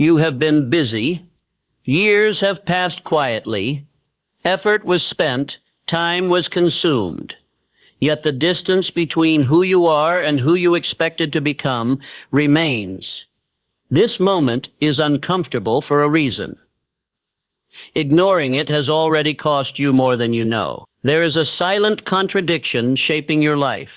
You have been busy. Years have passed quietly. Effort was spent. Time was consumed. Yet the distance between who you are and who you expected to become remains. This moment is uncomfortable for a reason. Ignoring it has already cost you more than you know. There is a silent contradiction shaping your life.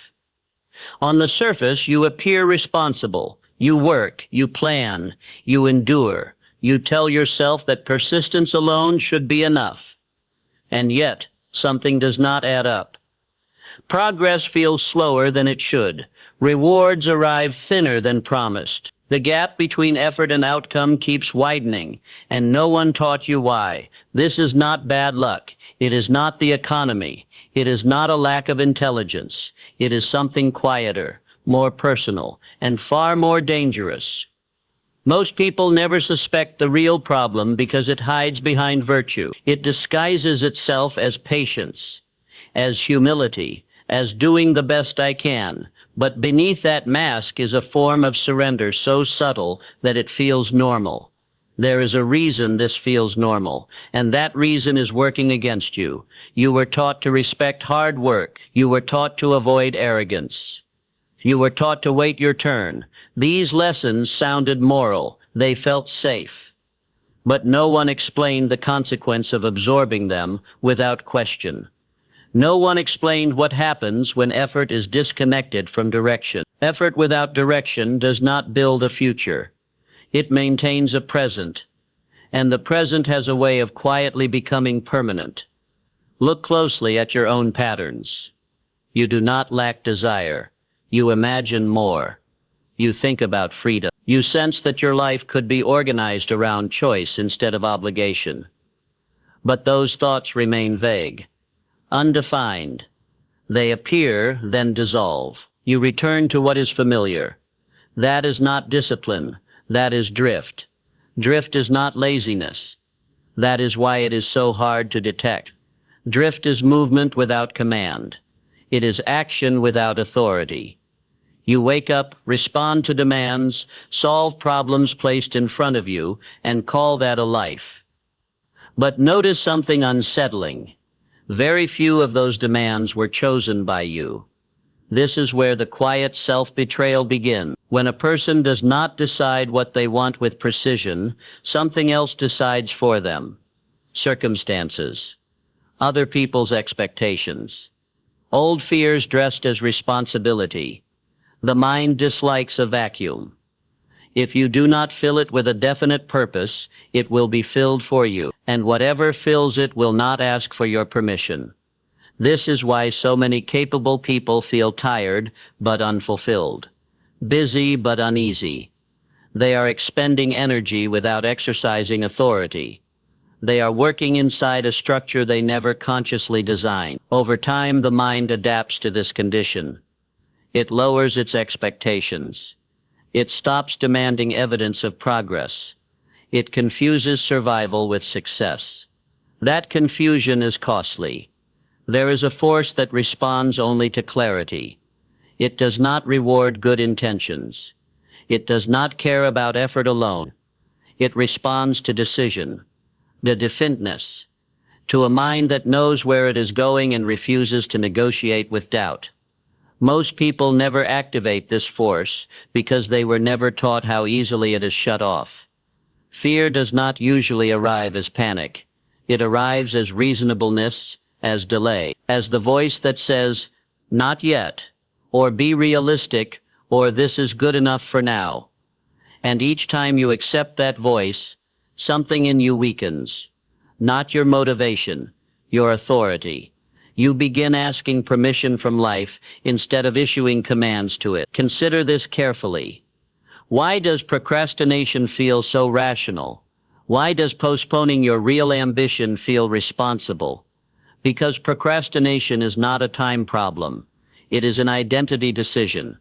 On the surface, you appear responsible. You work, you plan, you endure. You tell yourself that persistence alone should be enough. And yet, something does not add up. Progress feels slower than it should. Rewards arrive thinner than promised. The gap between effort and outcome keeps widening, and no one taught you why. This is not bad luck. It is not the economy. It is not a lack of intelligence. It is something quieter, more personal, and far more dangerous. Most people never suspect the real problem because it hides behind virtue. It disguises itself as patience, as humility, as doing the best I can. But beneath that mask is a form of surrender so subtle that it feels normal. There is a reason this feels normal, and that reason is working against you. You were taught to respect hard work. You were taught to avoid arrogance. You were taught to wait your turn. These lessons sounded moral. They felt safe. But no one explained the consequence of absorbing them without question. No one explained what happens when effort is disconnected from direction. Effort without direction does not build a future. It maintains a present, and the present has a way of quietly becoming permanent. Look closely at your own patterns. You do not lack desire. You imagine more. You think about freedom. You sense that your life could be organized around choice instead of obligation. But those thoughts remain vague, undefined. They appear, then dissolve. You return to what is familiar. That is not discipline. That is drift. Drift is not laziness. That is why it is so hard to detect. Drift is movement without command. It is action without authority. You wake up, respond to demands, solve problems placed in front of you, and call that a life. But notice something unsettling. Very few of those demands were chosen by you. This is where the quiet self-betrayal begins. When a person does not decide what they want with precision, something else decides for them. Circumstances, other people's expectations, old fears dressed as responsibility. The mind dislikes a vacuum. If you do not fill it with a definite purpose, it will be filled for you, and whatever fills it will not ask for your permission. This is why so many capable people feel tired but unfulfilled, busy but uneasy. They are expending energy without exercising authority. They are working inside a structure they never consciously designed. Over time, the mind adapts to this condition. It lowers its expectations. It stops demanding evidence of progress. It confuses survival with success. That confusion is costly. There is a force that responds only to clarity. It does not reward good intentions. It does not care about effort alone. It responds to decision, the definiteness, to a mind that knows where it is going and refuses to negotiate with doubt. Most people never activate this force because they were never taught how easily it is shut off. Fear does not usually arrive as panic. It arrives as reasonableness, as delay, as the voice that says, "Not yet," or "Be realistic," or "This is good enough for now." And each time you accept that voice, something in you weakens. Not your motivation, your authority. You begin asking permission from life instead of issuing commands to it. Consider this carefully. Why does procrastination feel so rational? Why does postponing your real ambition feel responsible? Because procrastination is not a time problem. It is an identity decision.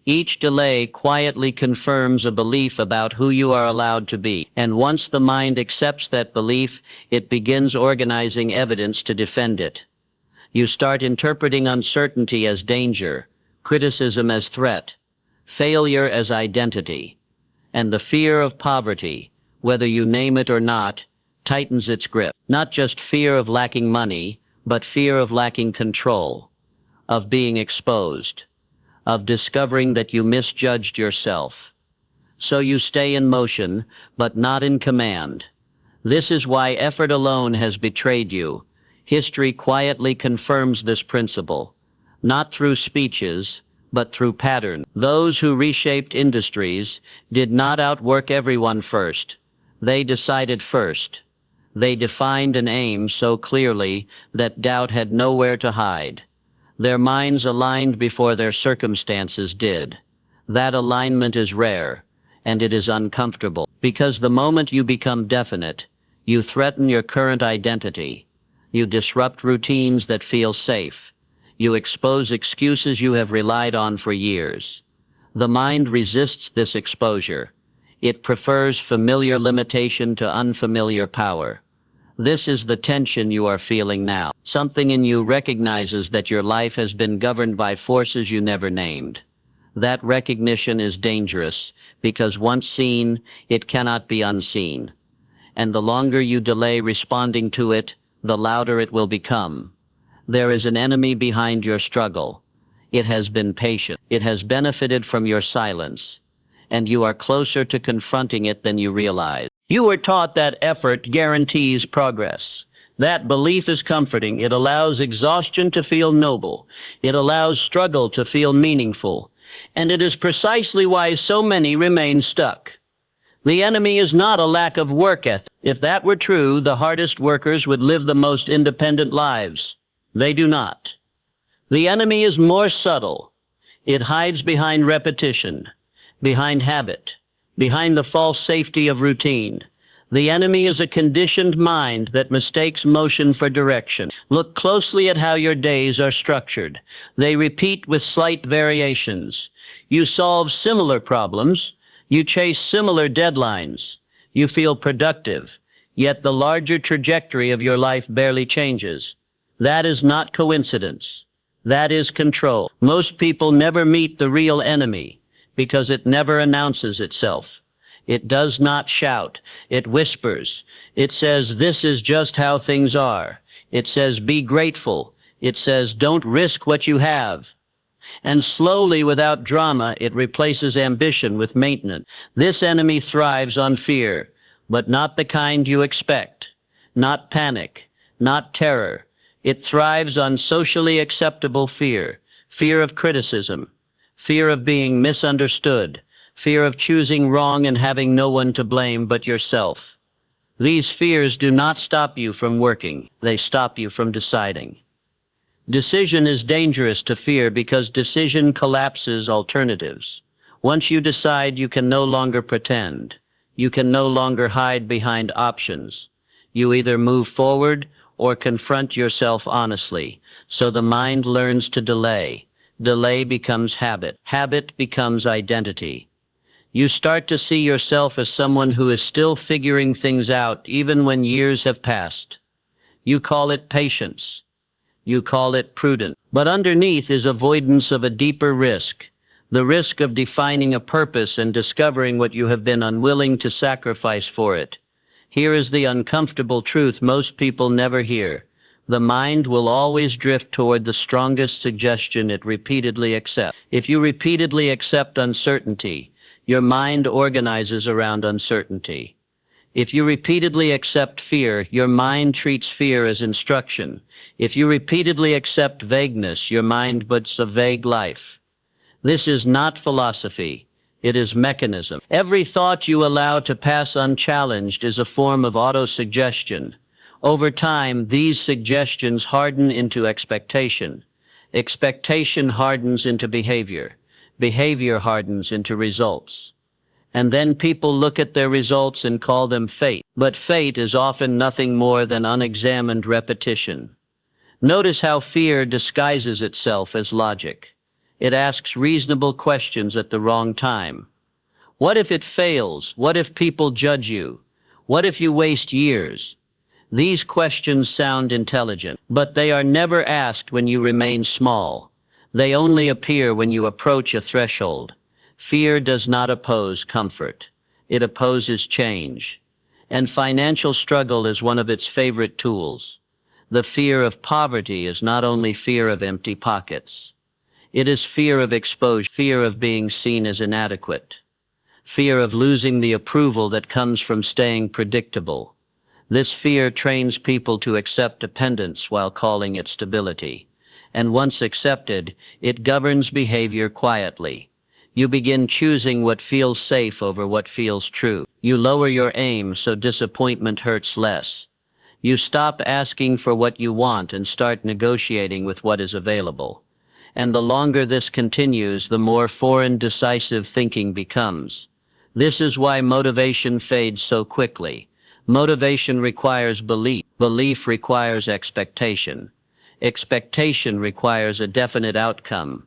Each delay quietly confirms a belief about who you are allowed to be. And once the mind accepts that belief, it begins organizing evidence to defend it. You start interpreting uncertainty as danger, criticism as threat, failure as identity, and the fear of poverty, whether you name it or not, tightens its grip. Not just fear of lacking money, but fear of lacking control, of being exposed, of discovering that you misjudged yourself. So you stay in motion, but not in command. This is why effort alone has betrayed you. History quietly confirms this principle, not through speeches, but through pattern. Those who reshaped industries did not outwork everyone first. They decided first. They defined an aim so clearly that doubt had nowhere to hide. Their minds aligned before their circumstances did. That alignment is rare, and it is uncomfortable, because the moment you become definite, you threaten your current identity. You disrupt routines that feel safe. You expose excuses you have relied on for years. The mind resists this exposure. It prefers familiar limitation to unfamiliar power. This is the tension you are feeling now. Something in you recognizes that your life has been governed by forces you never named. That recognition is dangerous, because once seen, it cannot be unseen. And the longer you delay responding to it, the louder it will become. There is an enemy behind your struggle. It has been patient. It has benefited from your silence. And you are closer to confronting it than you realize. You were taught that effort guarantees progress. That belief is comforting. It allows exhaustion to feel noble. It allows struggle to feel meaningful. And it is precisely why so many remain stuck. The enemy is not a lack of work ethic. If that were true, the hardest workers would live the most independent lives. They do not. The enemy is more subtle. It hides behind repetition, behind habit, behind the false safety of routine. The enemy is a conditioned mind that mistakes motion for direction. Look closely at how your days are structured. They repeat with slight variations. You solve similar problems. You chase similar deadlines. You feel productive, yet the larger trajectory of your life barely changes. That is not coincidence. That is control. Most people never meet the real enemy because it never announces itself. It does not shout. It whispers. It says, "This is just how things are." It says, "Be grateful." It says, "Don't risk what you have." And slowly, without drama, it replaces ambition with maintenance. This enemy thrives on fear, but not the kind you expect. Not panic, not terror. It thrives on socially acceptable fear. Fear of criticism. Fear of being misunderstood. Fear of choosing wrong and having no one to blame but yourself. These fears do not stop you from working. They stop you from deciding. Decision is dangerous to fear because decision collapses alternatives. Once you decide, you can no longer pretend. You can no longer hide behind options. You either move forward or confront yourself honestly. So the mind learns to delay. Delay becomes habit. Habit becomes identity. You start to see yourself as someone who is still figuring things out even when years have passed. You call it patience. You call it prudence. But underneath is avoidance of a deeper risk, the risk of defining a purpose and discovering what you have been unwilling to sacrifice for it. Here is the uncomfortable truth most people never hear. The mind will always drift toward the strongest suggestion it repeatedly accepts. If you repeatedly accept uncertainty, your mind organizes around uncertainty. If you repeatedly accept fear, your mind treats fear as instruction. If you repeatedly accept vagueness, your mind builds a vague life. This is not philosophy. It is mechanism. Every thought you allow to pass unchallenged is a form of autosuggestion. Over time, these suggestions harden into expectation. Expectation hardens into behavior. Behavior hardens into results. And then people look at their results and call them fate. But fate is often nothing more than unexamined repetition. Notice how fear disguises itself as logic. It asks reasonable questions at the wrong time. What if it fails? What if people judge you? What if you waste years? These questions sound intelligent, but they are never asked when you remain small. They only appear when you approach a threshold. Fear does not oppose comfort. It opposes change. and financial struggle is one of its favorite tools. The fear of poverty is not only fear of empty pockets. It is fear of exposure, fear of being seen as inadequate, fear of losing the approval that comes from staying predictable. This fear trains people to accept dependence while calling it stability. And once accepted, it governs behavior quietly. You begin choosing what feels safe over what feels true. You lower your aim so disappointment hurts less. You stop asking for what you want and start negotiating with what is available. And the longer this continues, the more foreign decisive thinking becomes. This is why motivation fades so quickly. Motivation requires belief. Belief requires expectation. Expectation requires a definite outcome.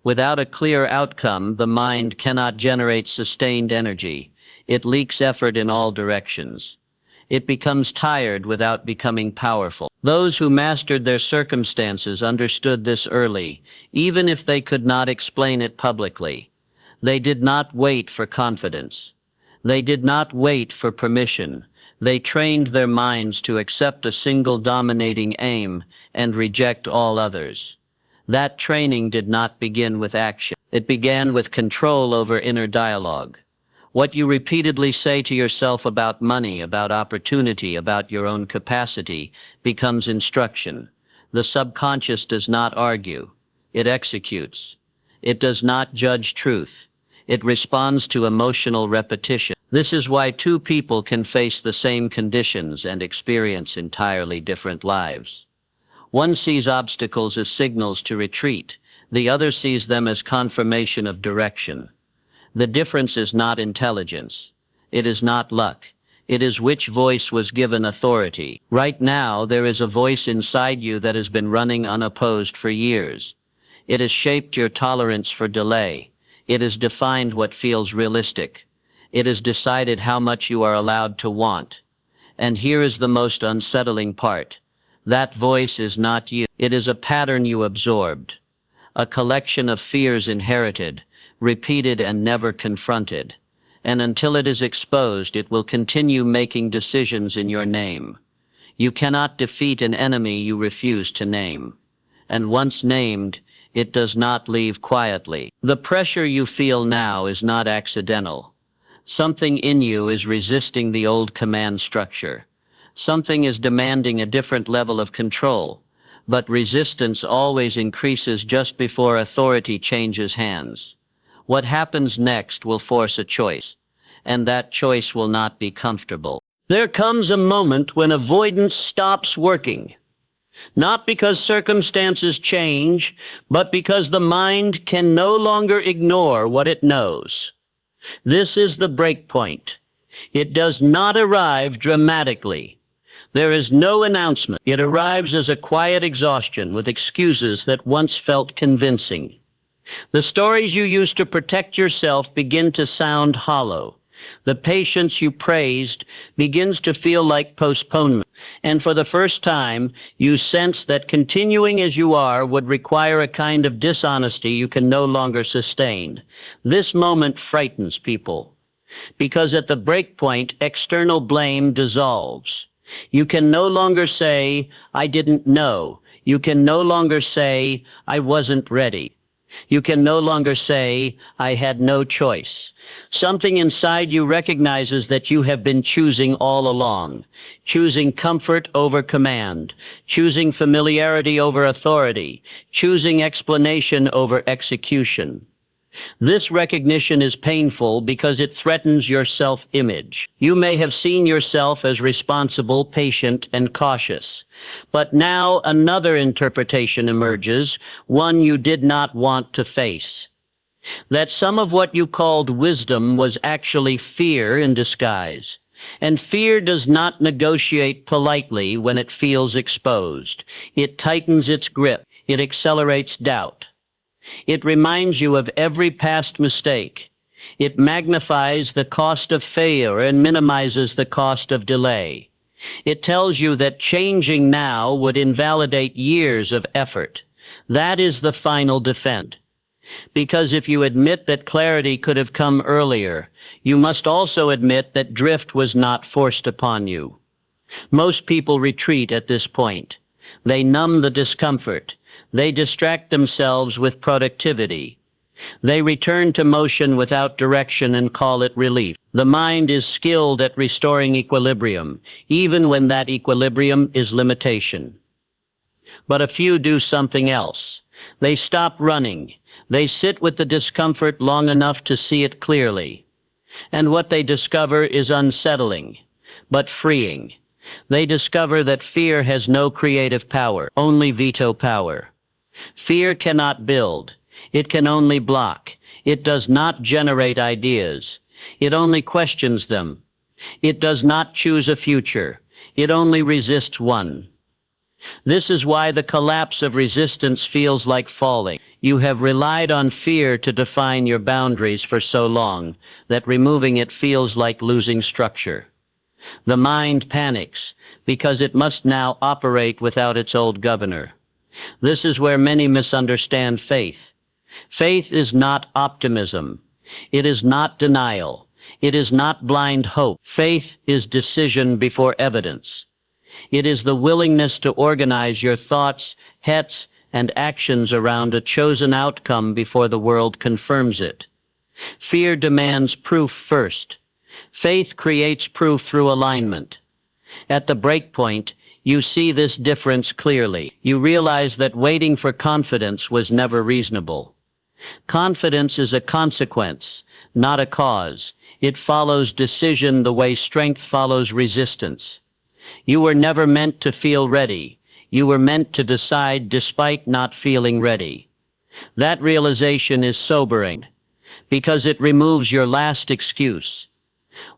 Without a clear outcome, the mind cannot generate sustained energy. It leaks effort in all directions. It becomes tired without becoming powerful. Those who mastered their circumstances understood this early, even if they could not explain it publicly. They did not wait for confidence. They did not wait for permission. They trained their minds to accept a single dominating aim and reject all others. That training did not begin with action. It began with control over inner dialogue. What you repeatedly say to yourself about money, about opportunity, about your own capacity, becomes instruction. The subconscious does not argue. It executes. It does not judge truth. It responds to emotional repetition. This is why two people can face the same conditions and experience entirely different lives. One sees obstacles as signals to retreat. The other sees them as confirmation of direction. The difference is not intelligence. It is not luck. It is which voice was given authority. Right now, there is a voice inside you that has been running unopposed for years. It has shaped your tolerance for delay. It has defined what feels realistic. It has decided how much you are allowed to want. And here is the most unsettling part. That voice is not you. It is a pattern you absorbed, a collection of fears inherited, repeated and never confronted. And until it is exposed, it will continue making decisions in your name. You cannot defeat an enemy you refuse to name. And once named, it does not leave quietly. The pressure you feel now is not accidental. Something in you is resisting the old command structure. Something is demanding a different level of control. But resistance always increases just before authority changes hands. What happens next will force a choice, and that choice will not be comfortable. There comes a moment when avoidance stops working. Not because circumstances change, but because the mind can no longer ignore what it knows. This is the break point. It does not arrive dramatically. There is no announcement. It arrives as a quiet exhaustion with excuses that once felt convincing. The stories you used to protect yourself begin to sound hollow. The patience you praised begins to feel like postponement. And for the first time, you sense that continuing as you are would require a kind of dishonesty you can no longer sustain. This moment frightens people, because at the breakpoint, external blame dissolves. You can no longer say, "I didn't know." You can no longer say, "I wasn't ready." You can no longer say, "I had no choice." Something inside you recognizes that you have been choosing all along, choosing comfort over command, choosing familiarity over authority, choosing explanation over execution. This recognition is painful because it threatens your self-image. You may have seen yourself as responsible, patient, and cautious. But now another interpretation emerges, one you did not want to face. That some of what you called wisdom was actually fear in disguise. And fear does not negotiate politely when it feels exposed. It tightens its grip. It accelerates doubt. It reminds you of every past mistake. It magnifies the cost of failure and minimizes the cost of delay. It tells you that changing now would invalidate years of effort. That is the final defense. Because if you admit that clarity could have come earlier, you must also admit that drift was not forced upon you. Most people retreat at this point. They numb the discomfort. They distract themselves with productivity. They return to motion without direction and call it relief. The mind is skilled at restoring equilibrium, even when that equilibrium is limitation. But a few do something else. They stop running. They sit with the discomfort long enough to see it clearly. And what they discover is unsettling, but freeing. They discover that fear has no creative power, only veto power. Fear cannot build. It can only block. It does not generate ideas. It only questions them. It does not choose a future. It only resists one. This is why the collapse of resistance feels like falling. You have relied on fear to define your boundaries for so long that removing it feels like losing structure. The mind panics because it must now operate without its old governor. This is where many misunderstand faith. Faith is not optimism. It is not denial. It is not blind hope. Faith is decision before evidence. It is the willingness to organize your thoughts, hets, and actions around a chosen outcome before the world confirms it. Fear demands proof first. Faith creates proof through alignment. At the breakpoint, you see this difference clearly. You realize that waiting for confidence was never reasonable. Confidence is a consequence, not a cause. It follows decision the way strength follows resistance. You were never meant to feel ready. You were meant to decide despite not feeling ready. That realization is sobering because it removes your last excuse.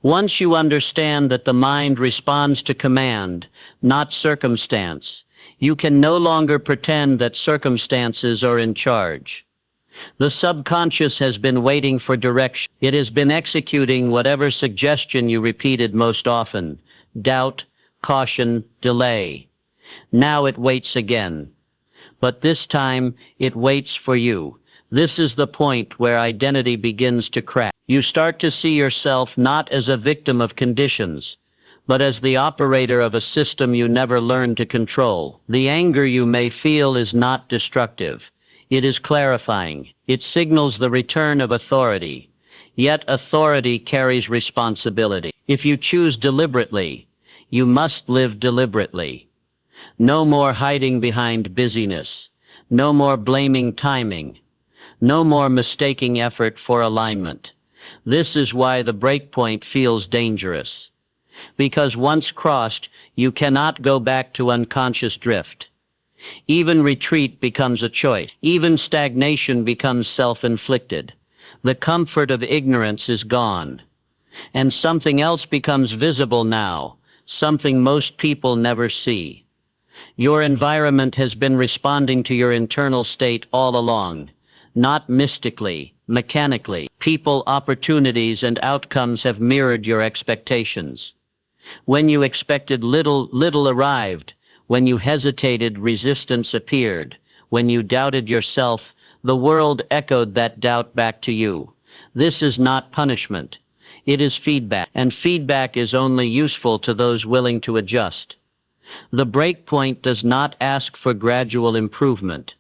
Once you understand that the mind responds to command, not circumstance, you can no longer pretend that circumstances are in charge. The subconscious has been waiting for direction. It has been executing whatever suggestion you repeated most often: doubt, caution, delay. Now it waits again. But this time, it waits for you. This is the point where identity begins to crack. You start to see yourself not as a victim of conditions, but as the operator of a system you never learned to control. The anger you may feel is not destructive. It is clarifying. It signals the return of authority. Yet authority carries responsibility. If you choose deliberately, you must live deliberately. No more hiding behind busyness. No more blaming timing. No more mistaking effort for alignment. This is why the breakpoint feels dangerous. Because once crossed, you cannot go back to unconscious drift. Even retreat becomes a choice. Even stagnation becomes self-inflicted. The comfort of ignorance is gone. And something else becomes visible now, something most people never see. Your environment has been responding to your internal state all along, not mystically, mechanically. People, opportunities, and outcomes have mirrored your expectations. When you expected little, little arrived. When you hesitated, resistance appeared. When you doubted yourself, the world echoed that doubt back to you. This is not punishment. It is feedback, and feedback is only useful to those willing to adjust. The breakpoint does not ask for gradual improvement.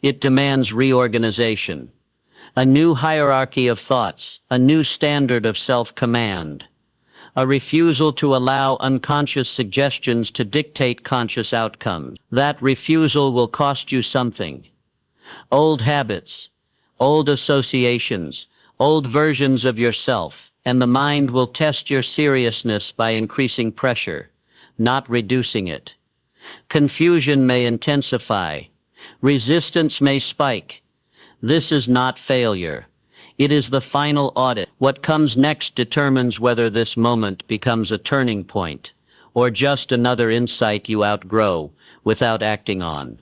It demands reorganization, a new hierarchy of thoughts, a new standard of self-command, a refusal to allow unconscious suggestions to dictate conscious outcomes. That refusal will cost you something. Old habits, old associations, old versions of yourself, and the mind will test your seriousness by increasing pressure, not reducing it. Confusion may intensify. Resistance may spike. This is not failure. It is the final audit. What comes next determines whether this moment becomes a turning point or just another insight you outgrow without acting on.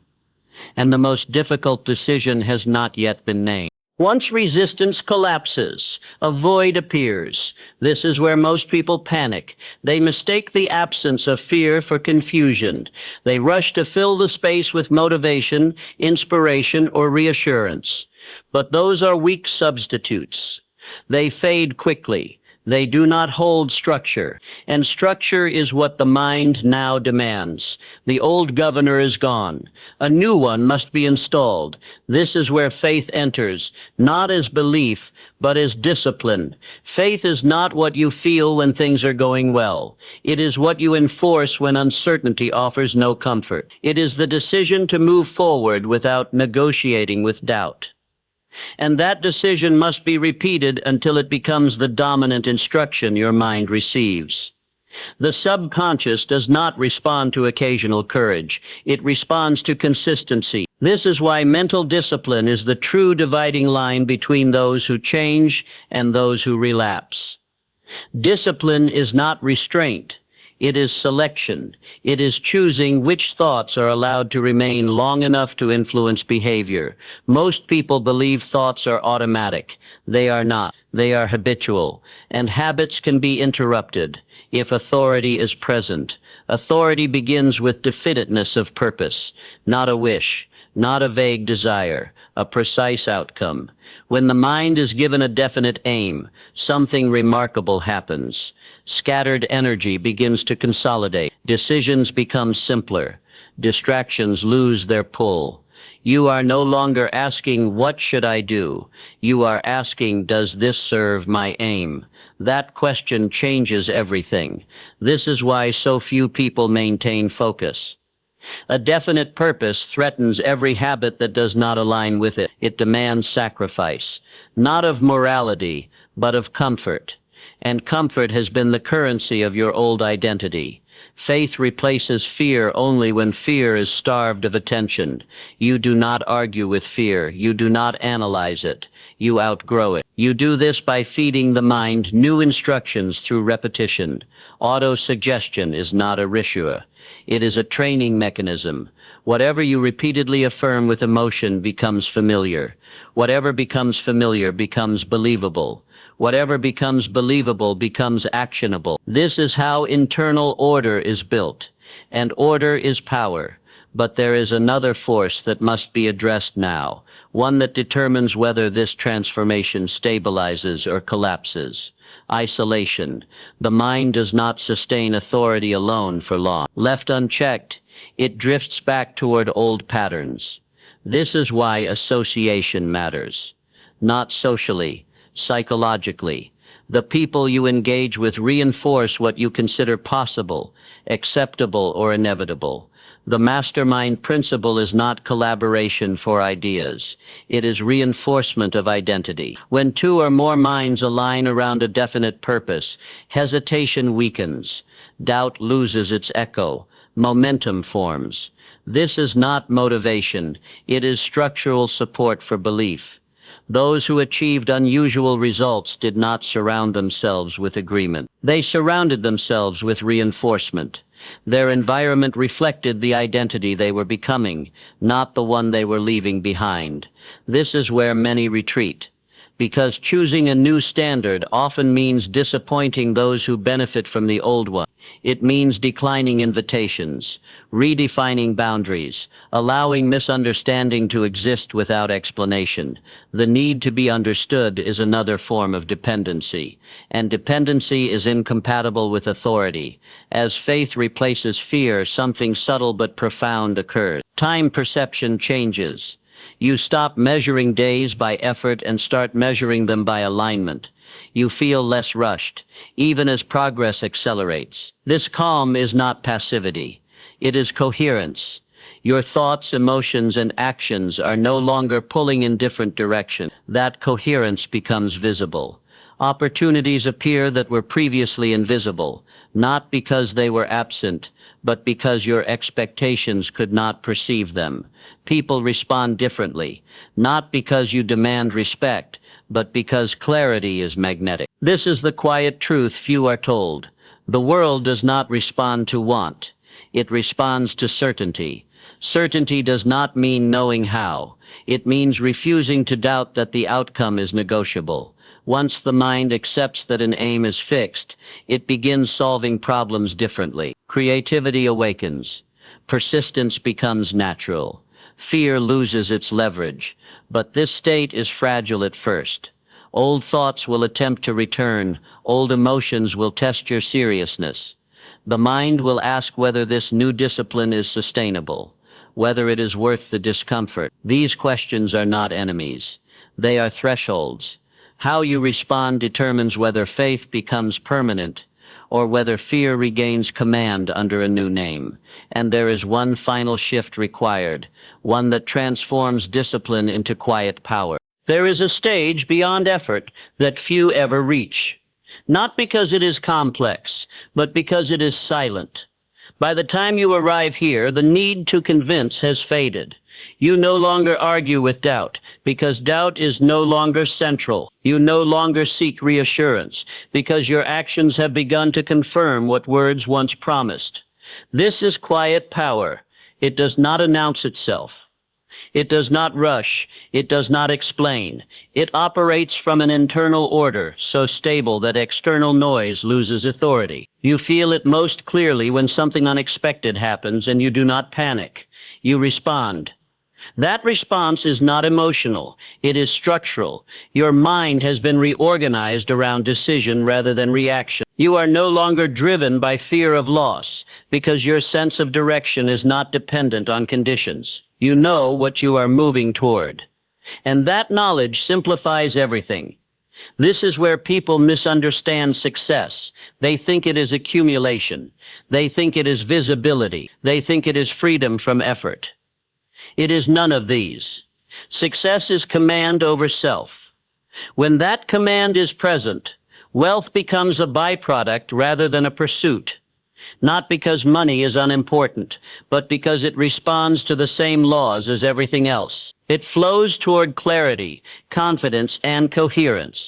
And the most difficult decision has not yet been named. Once resistance collapses, a void appears. This is where most people panic. They mistake the absence of fear for confusion. They rush to fill the space with motivation, inspiration, or reassurance. But those are weak substitutes. They fade quickly. They do not hold structure, and structure is what the mind now demands. The old governor is gone. A new one must be installed. This is where faith enters, not as belief, but as discipline. Faith is not what you feel when things are going well. It is what you enforce when uncertainty offers no comfort. It is the decision to move forward without negotiating with doubt. And that decision must be repeated until it becomes the dominant instruction your mind receives. The subconscious does not respond to occasional courage. It responds to consistency. This is why mental discipline is the true dividing line between those who change and those who relapse. Discipline is not restraint. It is selection. It is choosing which thoughts are allowed to remain long enough to influence behavior. Most people believe thoughts are automatic. They are not. They are habitual, and habits can be interrupted if authority is present. Authority begins with definiteness of purpose, not a wish, not a vague desire, a precise outcome. When the mind is given a definite aim, something remarkable happens. Scattered energy begins to consolidate. Decisions become simpler. Distractions lose their pull. You are no longer asking, "What should I do?" You are asking, "Does this serve my aim?" That question changes everything. This is why so few people maintain focus. A definite purpose threatens every habit that does not align with it. It demands sacrifice, not of morality, but of comfort. And comfort has been the currency of your old identity. Faith replaces fear only when fear is starved of attention. You do not argue with fear. You do not analyze it. You outgrow it. You do this by feeding the mind new instructions through repetition. Auto-suggestion is not a ritual. It is a training mechanism. Whatever you repeatedly affirm with emotion becomes familiar. Whatever becomes familiar becomes believable. Whatever becomes believable becomes actionable. This is how internal order is built. And order is power. But there is another force that must be addressed now, one that determines whether this transformation stabilizes or collapses. Isolation. The mind does not sustain authority alone for long. Left unchecked, it drifts back toward old patterns. This is why association matters. Not socially, psychologically. The people you engage with reinforce what you consider possible, acceptable, or inevitable. The mastermind principle is not collaboration for ideas. It is reinforcement of identity. When two or more minds align around a definite purpose, hesitation weakens. Doubt loses its echo. Momentum forms. This is not motivation. It is structural support for belief. Those who achieved unusual results did not surround themselves with agreement. They surrounded themselves with reinforcement. Their environment reflected the identity they were becoming, not the one they were leaving behind. This is where many retreat, because choosing a new standard often means disappointing those who benefit from the old one. It means declining invitations, redefining boundaries, allowing misunderstanding to exist without explanation. The need to be understood is another form of dependency, and dependency is incompatible with authority. As faith replaces fear, something subtle but profound occurs. Time perception changes. You stop measuring days by effort and start measuring them by alignment. You feel less rushed, even as progress accelerates. This calm is not passivity. It is coherence. Your thoughts, emotions, and actions are no longer pulling in different directions. That coherence becomes visible. Opportunities appear that were previously invisible, not because they were absent, but because your expectations could not perceive them. People respond differently, not because you demand respect, but because clarity is magnetic. This is the quiet truth few are told. The world does not respond to want. It responds to certainty. Certainty does not mean knowing how. It means refusing to doubt that the outcome is negotiable. Once the mind accepts that an aim is fixed, it begins solving problems differently. Creativity awakens. Persistence becomes natural. Fear loses its leverage. But this state is fragile at first. Old thoughts will attempt to return. Old emotions will test your seriousness. The mind will ask whether this new discipline is sustainable, whether it is worth the discomfort. These questions are not enemies. They are thresholds. How you respond determines whether faith becomes permanent or whether fear regains command under a new name. And there is one final shift required, one that transforms discipline into quiet power. There is a stage beyond effort that few ever reach, not because it is complex, but because it is silent. By the time you arrive here, the need to convince has faded. You no longer argue with doubt, because doubt is no longer central. You no longer seek reassurance, because your actions have begun to confirm what words once promised. This is quiet power. It does not announce itself. It does not rush. It does not explain. It operates from an internal order so stable that external noise loses authority. You feel it most clearly when something unexpected happens and you do not panic. You respond. That response is not emotional. It is structural. Your mind has been reorganized around decision rather than reaction. You are no longer driven by fear of loss because your sense of direction is not dependent on conditions. You know what you are moving toward. And that knowledge simplifies everything. This is where people misunderstand success. They think it is accumulation. They think it is visibility. They think it is freedom from effort. It is none of these. Success is command over self. When that command is present, wealth becomes a byproduct rather than a pursuit. Not because money is unimportant, but because it responds to the same laws as everything else. It flows toward clarity, confidence, and coherence.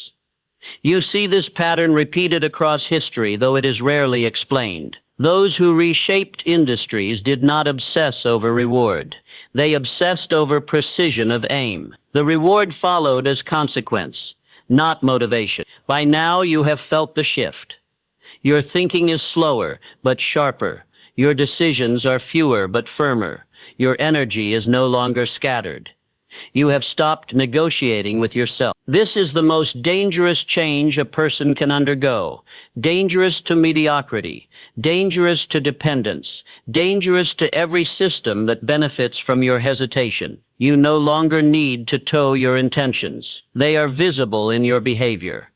You see this pattern repeated across history, though it is rarely explained. Those who reshaped industries did not obsess over reward. They obsessed over precision of aim. The reward followed as consequence, not motivation. By now you have felt the shift. Your thinking is slower, but sharper. Your decisions are fewer, but firmer. Your energy is no longer scattered. You have stopped negotiating with yourself. This is the most dangerous change a person can undergo. Dangerous to mediocrity, dangerous to dependence, dangerous to every system that benefits from your hesitation. You no longer need to tow your intentions. They are visible in your behavior.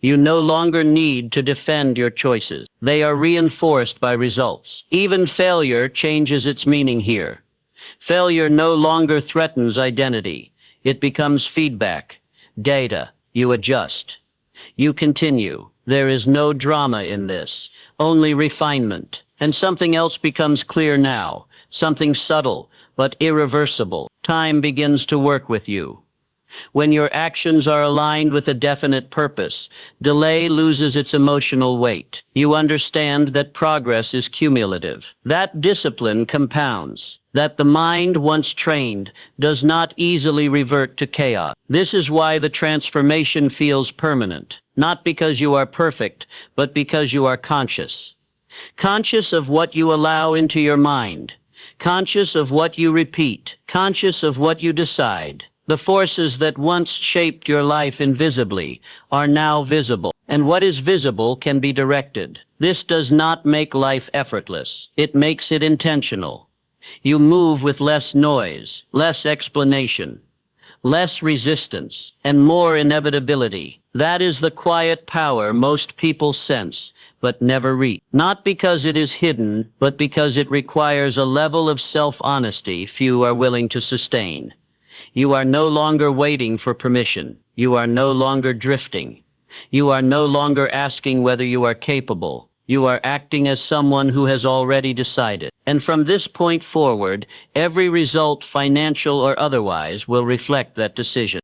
You no longer need to defend your choices. They are reinforced by results. Even failure changes its meaning here. Failure no longer threatens identity. It becomes feedback, data. You adjust. You continue. There is no drama in this, only refinement. And something else becomes clear now, something subtle but irreversible. Time begins to work with you. When your actions are aligned with a definite purpose, delay loses its emotional weight. You understand that progress is cumulative, that discipline compounds, that the mind once trained does not easily revert to chaos. This is why the transformation feels permanent, not because you are perfect, but because you are conscious. Conscious of what you allow into your mind, conscious of what you repeat, conscious of what you decide. The forces that once shaped your life invisibly are now visible, and what is visible can be directed. This does not make life effortless. It makes it intentional. You move with less noise, less explanation, less resistance, and more inevitability. That is the quiet power most people sense, but never reach. Not because it is hidden, but because it requires a level of self-honesty few are willing to sustain. You are no longer waiting for permission. You are no longer drifting. You are no longer asking whether you are capable. You are acting as someone who has already decided. And from this point forward, every result, financial or otherwise, will reflect that decision.